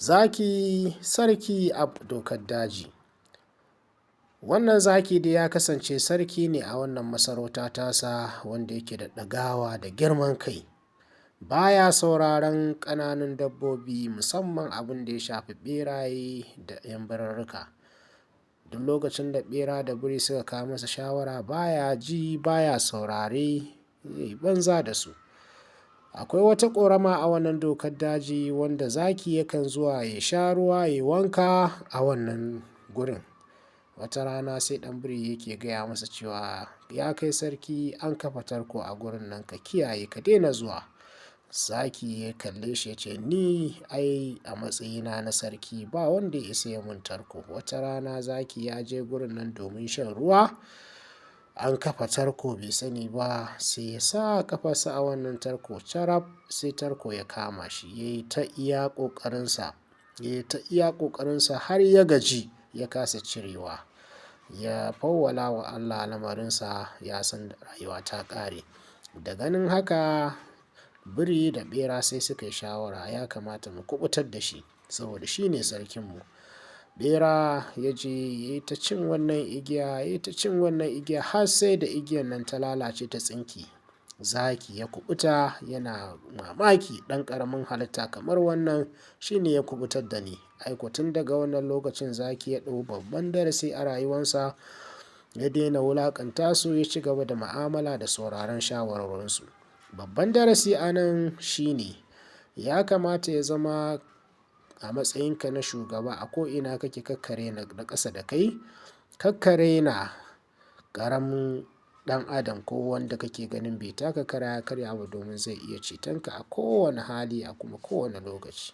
Zaki sarki a dokar daji. Wannan zaki dai ya kasance sarki ne a wannan masarauta tasa, wanda yake da ɗagawa da girman kai. Baya sauraron ƙananun dabbobi, musamman abin da ya shafi ɓeraye da 'yan birarruka. Duk lokacin da ɓera da biri suka kawo masa shawara, baya ji baya saurare, zai banza da su. Akwai wata ƙorama a wannan dokar daji wanda zaki yakan zuwa ya sha ruwa ya wanka a wannan gurin. Wata rana sai ɗan biri yake gaya masa cewa, ya kai sarki, an kafa tarko a gurin nan, ka kiyaye ka daina zuwa. Zaki ya kalle shi ya ce, ni ai a matsayina na sarki ba wanda ya isa ya mun tarko. Wata rana zaki ya je gurin nan domin shan ruwa, an kafa tarko bai sani ba, sai ya sa ƙafarsa a wannan tarko, carab sai tarko ya kama shi. Ya yi ta iya ƙoƙarinsa har ya gaji ya kasa cirewa. Ya fawwala wa Allah lamarinsa, ya san rayuwa ta ƙare. Da ganin haka, biri da ɓera sai suka yi shawara, ya kamata mu kuɓutar da shi saboda shi ne sarkinmu. Ɓera ya je ya yi ta cin wannan igiya har sai da igiyar nan ta lalace ta tsinke. Zaki ya kuɓuta yana mamaki, ɗan ƙaramin halitta kamar wannan shi ne ya kuɓutar da ni. Aiko tun daga wannan lokacin zaki ya ɗau babban darasi a rayuwarsa, ya daina wulaƙanta su, ya ci gaba da mu'amala da sauraron shawarwarinsu. Babban darasi a nan shi ne, ya kamata ya zama a matsayinka na shugaba a ko'ina kake kakkare na ƙasa da kai, kakkare na ƙaramin ɗan adam ko wanda kake ganin bai taka kara ya karya ba, domin zai iya cetonka a kowane hali a kuma kowane lokaci.